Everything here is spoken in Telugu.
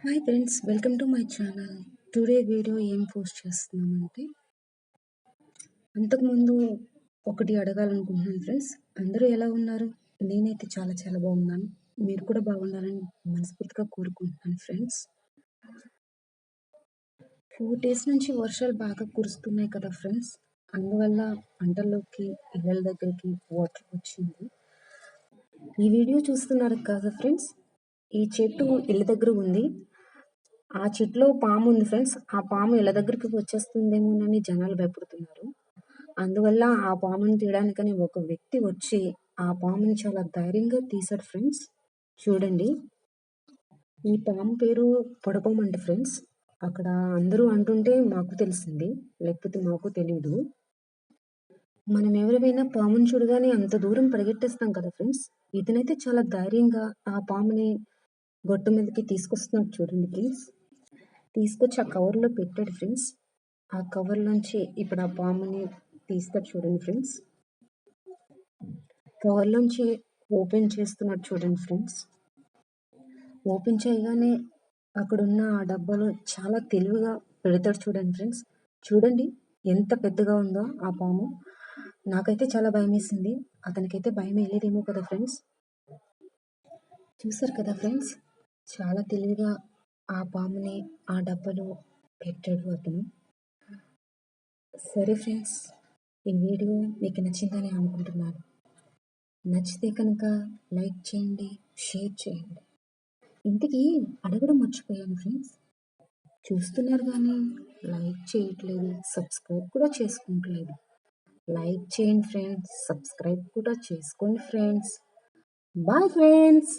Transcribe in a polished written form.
Hi friends, welcome to my channel. Today video ఏం పోస్ట్ చేస్తున్నామంటే, అంతకుముందు ఒకటి అడగాలనుకుంటున్నాను ఫ్రెండ్స్. అందరూ ఎలా ఉన్నారు? నేనైతే చాలా చాలా బాగున్నాను. మీరు కూడా బాగుండాలని మనస్ఫూర్తిగా కోరుకుంటున్నాను ఫ్రెండ్స్. 4 డేస్ నుంచి వర్షాలు బాగా కురుస్తున్నాయి కదా ఫ్రెండ్స్. అందువల్ల పంటల్లోకి, ఇళ్ళ దగ్గరికి వాటర్ వచ్చింది. ఈ వీడియో చూస్తున్నారు కదా ఫ్రెండ్స్. ఈ చెట్టు ఇళ్ళ దగ్గర ఉంది. ఆ చెట్టులో పాము ఉంది ఫ్రెండ్స్. ఆ పాము ఇళ్ళ దగ్గరికి వచ్చేస్తుందేమోనని జనాలు భయపడుతున్నారు. అందువల్ల ఆ పాముని తీయడానికని ఒక వ్యక్తి వచ్చి ఆ పాముని చాలా ధైర్యంగా తీశాడు ఫ్రెండ్స్. చూడండి, ఈ పాము పేరు పొడపాము అంట ఫ్రెండ్స్. అక్కడ అందరూ అంటుంటే మాకు తెలిసింది, లేకపోతే మాకు తెలియదు. మనం ఎవరివైనా పాముని చూడగానే అంత దూరం పరిగెట్టేస్తాం కదా ఫ్రెండ్స్. ఇతనైతే చాలా ధైర్యంగా ఆ పాముని గొట్టు మీదకి తీసుకొస్తున్నాడు చూడండి ఫ్రెండ్స్. తీసుకొచ్చి ఆ కవర్లో పెట్టాడు ఫ్రెండ్స్. ఆ కవర్లోంచి ఇప్పుడు ఆ పాముని తీస్తాడు చూడండి ఫ్రెండ్స్. కవర్లోంచి ఓపెన్ చేస్తున్నాడు చూడండి ఫ్రెండ్స్. ఓపెన్ చేయగానే అక్కడున్న ఆ డబ్బాలో చాలా తెలివిగా పెడతాడు చూడండి ఫ్రెండ్స్. చూడండి ఎంత పెద్దగా ఉందో ఆ పాము. నాకైతే చాలా భయం వేసింది. అతనికైతే భయం వేయలేదేమో కదా ఫ్రెండ్స్. చూసారు కదా ఫ్రెండ్స్, చాలా తెలివిగా ఆ పాముని ఆ డబ్బాలో పెట్టాడు అతను. సరే ఫ్రెండ్స్, ఈ వీడియో మీకు నచ్చిందని అనుకుంటున్నాను. నచ్చితే కనుక లైక్ చేయండి, షేర్ చేయండి. ఇంతకీ అడగడం మర్చిపోయాను ఫ్రెండ్స్. చూస్తున్నారు కానీ లైక్ చేయట్లేదు, సబ్స్క్రైబ్ కూడా చేసుకుంటలేదు. లైక్ చేయండి ఫ్రెండ్స్, సబ్స్క్రైబ్ కూడా చేసుకోండి ఫ్రెండ్స్. Bye friends.